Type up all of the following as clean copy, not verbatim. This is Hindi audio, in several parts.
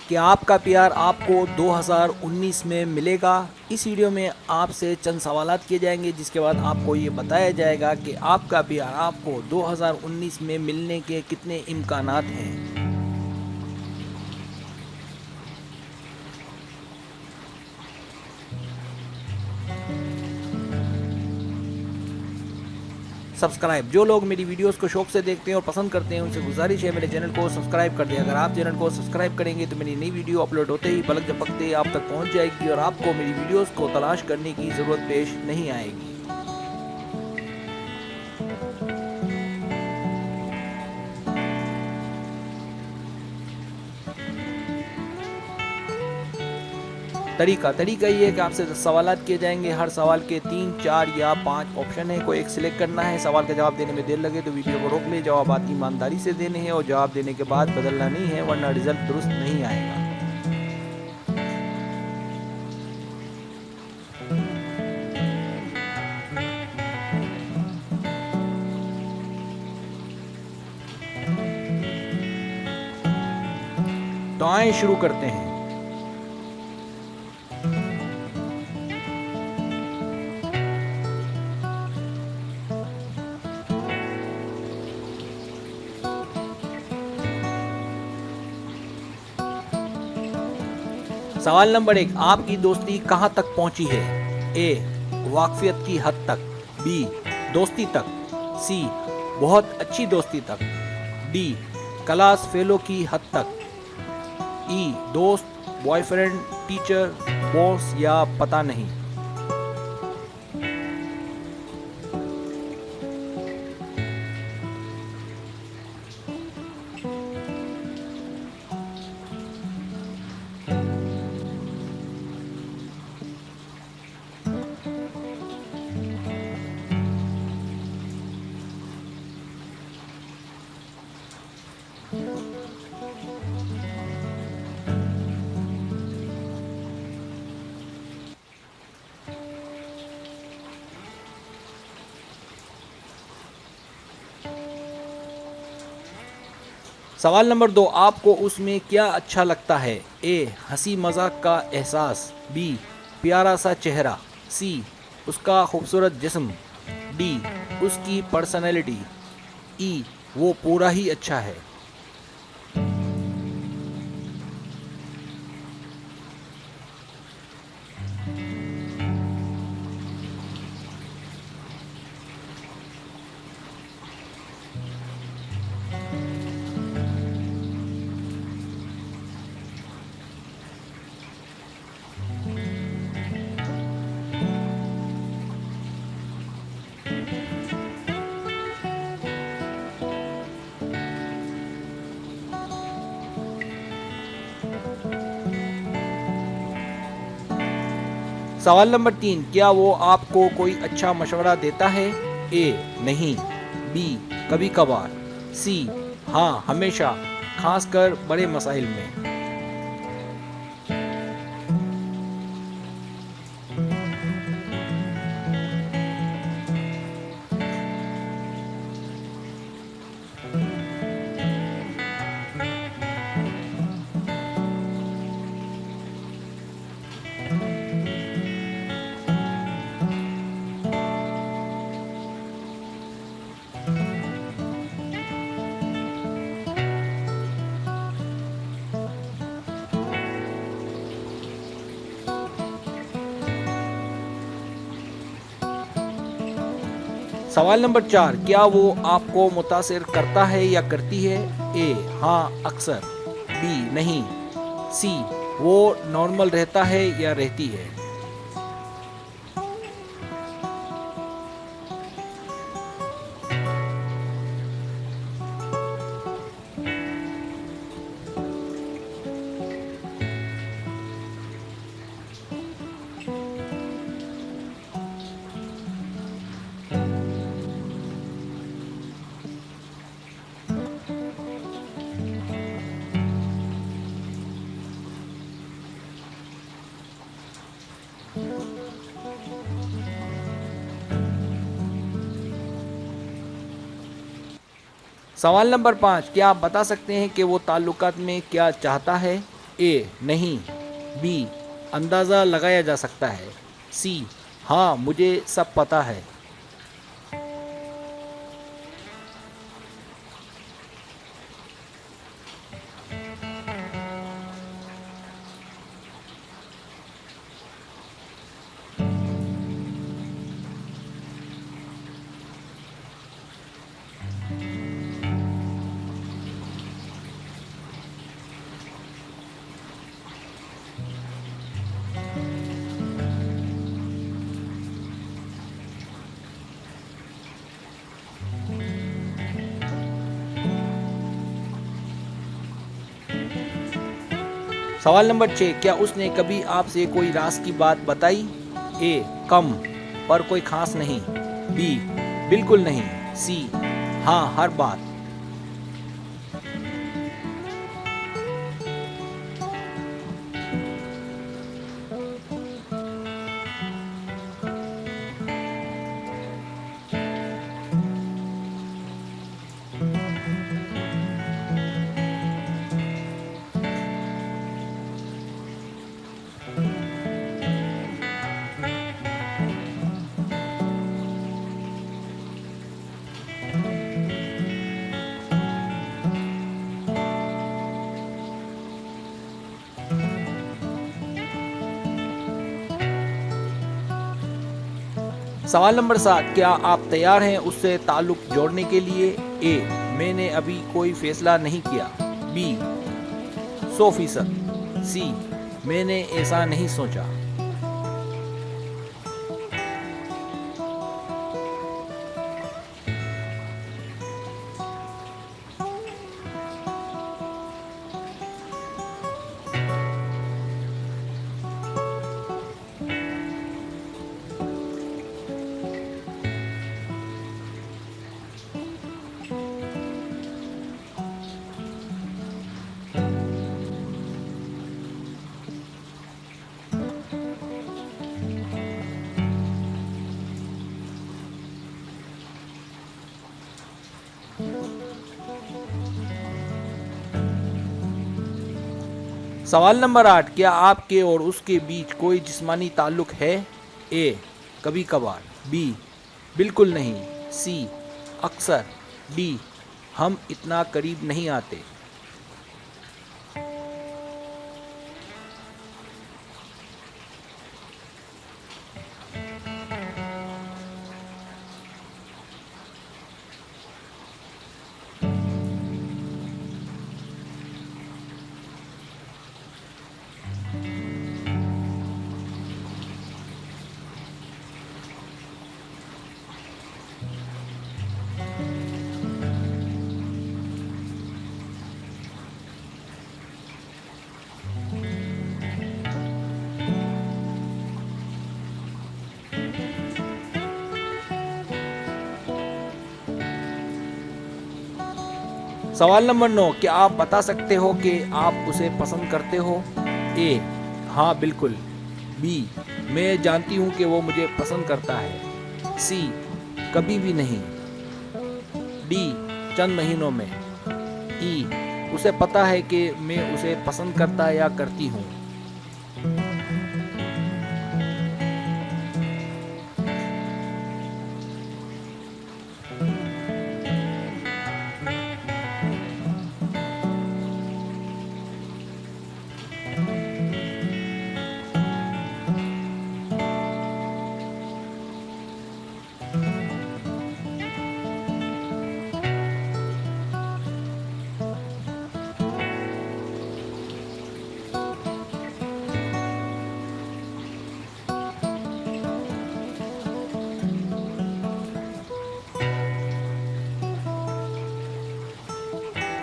कि आपका प्यार आपको 2019 में मिलेगा। इस वीडियो में आपसे चंद सवालात किए जाएंगे, जिसके बाद आपको ये बताया जाएगा कि आपका प्यार आपको 2019 में मिलने के कितने इम्कानात हैं। सब्सक्राइब, जो लोग मेरी वीडियोस को शौक से देखते हैं और पसंद करते हैं उनसे गुजारिश है मेरे चैनल को सब्सक्राइब कर दें। अगर आप चैनल को सब्सक्राइब करेंगे तो मेरी नई वीडियो अपलोड होते ही पलक झपकते आप तक पहुंच जाएगी और आपको मेरी वीडियोस को तलाश करने की ज़रूरत पेश नहीं आएगी। तरीका ये है कि आपसे 10 सवालात किए जाएंगे। हर सवाल के 3, 4 या 5 ऑप्शन है, कोई एक सिलेक्ट करना है। सवाल का जवाब देने में देर लगे तो वीडियो को रोक ले। जवाब ईमानदारी से देने हैं और जवाब देने के बाद बदलना नहीं है, वरना रिजल्ट दुरुस्त नहीं आएगा। तो आइए शुरू करते हैं। सवाल नंबर 1, आपकी दोस्ती कहां तक पहुंची है? ए, वाकफियत की हद तक। बी, दोस्ती तक। सी, बहुत अच्छी दोस्ती तक। डी, क्लास फेलो की हद तक। ई, दोस्त, बॉयफ्रेंड, टीचर, बॉस या पता नहीं। सवाल नंबर 2, आपको उसमें क्या अच्छा लगता है? ए, हंसी मजाक का एहसास। बी, प्यारा सा चेहरा। सी, उसका खूबसूरत जिस्म। डी, उसकी पर्सनैलिटी। ई, वो पूरा ही अच्छा है। सवाल नंबर 3, क्या वो आपको कोई अच्छा मशवरा देता है? ए, नहीं। बी, कभी कभार। सी, हाँ हमेशा, खासकर बड़े मसाइल में। सवाल नंबर 4, क्या वो आपको मुतासिर करता है या करती है? ए, हाँ अक्सर। बी, नहीं। सी, वो नॉर्मल रहता है या रहती है। सवाल नंबर 5, क्या आप बता सकते हैं कि वो ताल्लुकात में क्या चाहता है? ए नहीं, बी अंदाज़ा लगाया जा सकता है, सी हाँ मुझे सब पता है। सवाल नंबर 6, क्या उसने कभी आपसे कोई राज की बात बताई? ए कम, पर कोई खास नहीं, बी बिल्कुल नहीं, सी हाँ हर बात। सवाल नंबर 7, क्या आप तैयार हैं उससे ताल्लुक जोड़ने के लिए? ए मैंने अभी कोई फैसला नहीं किया, बी 100%, सी मैंने ऐसा नहीं सोचा। सवाल नंबर 8, क्या आपके और उसके बीच कोई जिस्मानी ताल्लुक है? ए कभी कभार, बी बिल्कुल नहीं, सी अक्सर, डी हम इतना करीब नहीं आते। सवाल नंबर 9, क्या आप बता सकते हो कि आप उसे पसंद करते हो? ए हाँ बिल्कुल, बी मैं जानती हूँ कि वो मुझे पसंद करता है, सी कभी भी नहीं, डी चंद महीनों में, ई उसे पता है कि मैं उसे पसंद करता या करती हूँ।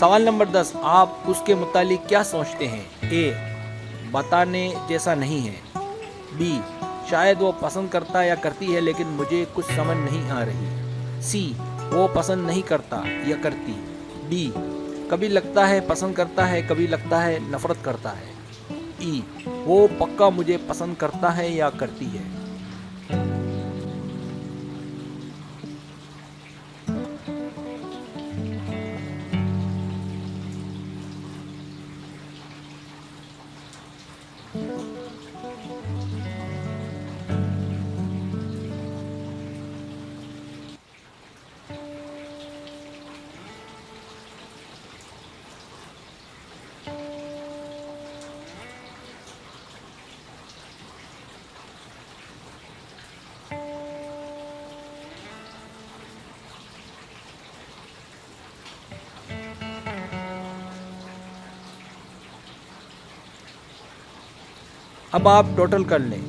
सवाल नंबर 10, आप उसके मुतालिक क्या सोचते हैं? ए बताने जैसा नहीं है, बी शायद वो पसंद करता या करती है लेकिन मुझे कुछ समझ नहीं आ रही, सी वो पसंद नहीं करता या करती, डी कभी लगता है पसंद करता है कभी लगता है नफरत करता है, ई वो पक्का मुझे पसंद करता है या करती है। अब आप टोटल कर लें।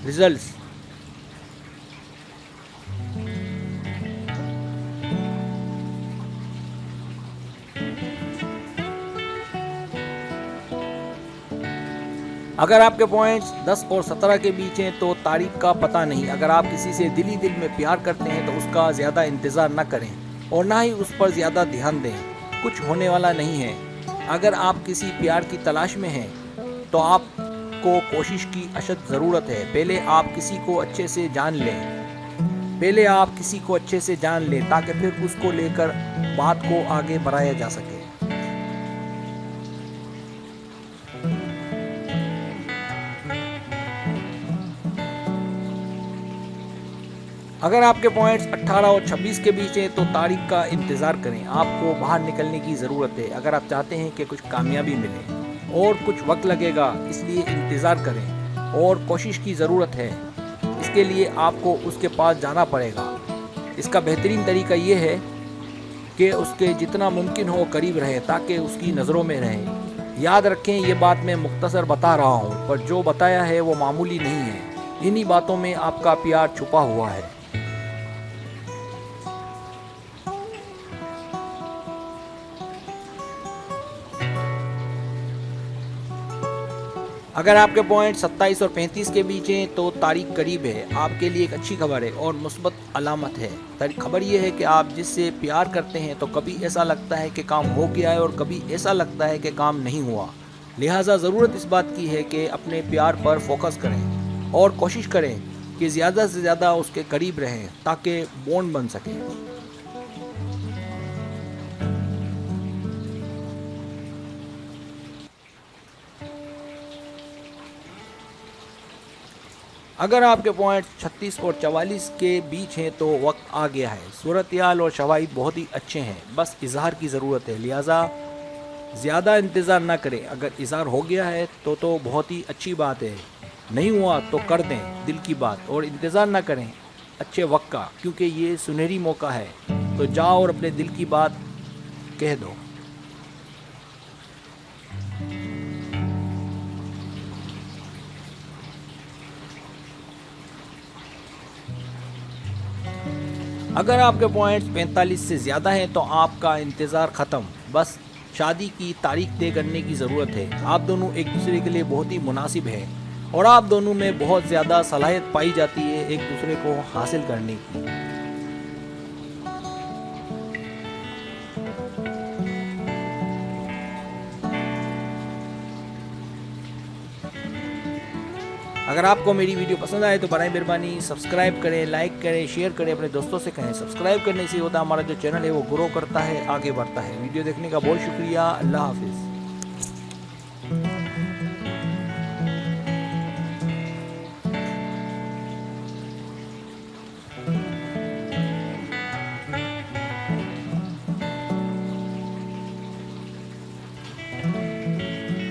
रिजल्ट्स अगर आपके पॉइंट्स 10 और 17 के बीच हैं तो तारीख का पता नहीं। अगर आप किसी से दिली दिल में प्यार करते हैं तो उसका ज़्यादा इंतज़ार न करें और ना ही उस पर ज़्यादा ध्यान दें, कुछ होने वाला नहीं है। अगर आप किसी प्यार की तलाश में हैं तो आपको कोशिश की अशद ज़रूरत है। पहले आप किसी को अच्छे से जान लें ताकि फिर उसको लेकर बात को आगे बढ़ाया जा सके। अगर आपके पॉइंट्स 18 और 26 के बीच हैं तो तारीख का इंतज़ार करें। आपको बाहर निकलने की ज़रूरत है। अगर आप चाहते हैं कि कुछ कामयाबी मिले और कुछ वक्त लगेगा, इसलिए इंतज़ार करें और कोशिश की ज़रूरत है। इसके लिए आपको उसके पास जाना पड़ेगा। इसका बेहतरीन तरीका ये है कि उसके जितना मुमकिन हो करीब रहें ताकि उसकी नज़रों में रहें। याद रखें, ये बात मैं मुख्तसर बता रहा हूँ, पर जो बताया है वो मामूली नहीं है। इन्हीं बातों में आपका प्यार छुपा हुआ है। अगर आपके पॉइंट 27 और 35 के बीच हैं तो तारीख करीब है। आपके लिए एक अच्छी खबर है और मुस्बत अलामत है। खबर यह है कि आप जिससे प्यार करते हैं तो कभी ऐसा लगता है कि काम हो गया है और कभी ऐसा लगता है कि काम नहीं हुआ। लिहाजा ज़रूरत इस बात की है कि अपने प्यार पर फोकस करें और कोशिश करें कि ज़्यादा से ज़्यादा उसके करीब रहें ताकि बॉन्ड बन सके। अगर आपके पॉइंट 36 और 44 के बीच हैं तो वक्त आ गया है। सूरत-ए-हाल और शवाहिद बहुत ही अच्छे हैं, बस इजहार की ज़रूरत है। लिहाजा ज़्यादा इंतज़ार ना करें। अगर इजहार हो गया है तो बहुत ही अच्छी बात है। नहीं हुआ तो कर दें दिल की बात और इंतज़ार ना करें अच्छे वक्त का, क्योंकि ये सुनहरी मौका है। तो जाओ और अपने दिल की बात कह दो। अगर आपके पॉइंट्स 45 से ज़्यादा हैं तो आपका इंतज़ार ख़त्म। बस शादी की तारीख तय करने की ज़रूरत है। आप दोनों एक दूसरे के लिए बहुत ही मुनासिब हैं और आप दोनों में बहुत ज़्यादा सलाहियत पाई जाती है एक दूसरे को हासिल करने की। अगर आपको मेरी वीडियो पसंद आए तो बराए मेहरबानी सब्सक्राइब करें, लाइक करें, शेयर करें, अपने दोस्तों से कहें। सब्सक्राइब करने से होता हमारा जो चैनल है वो ग्रो करता है, आगे बढ़ता है। वीडियो देखने का बहुत शुक्रिया। अल्लाह हाफिज़।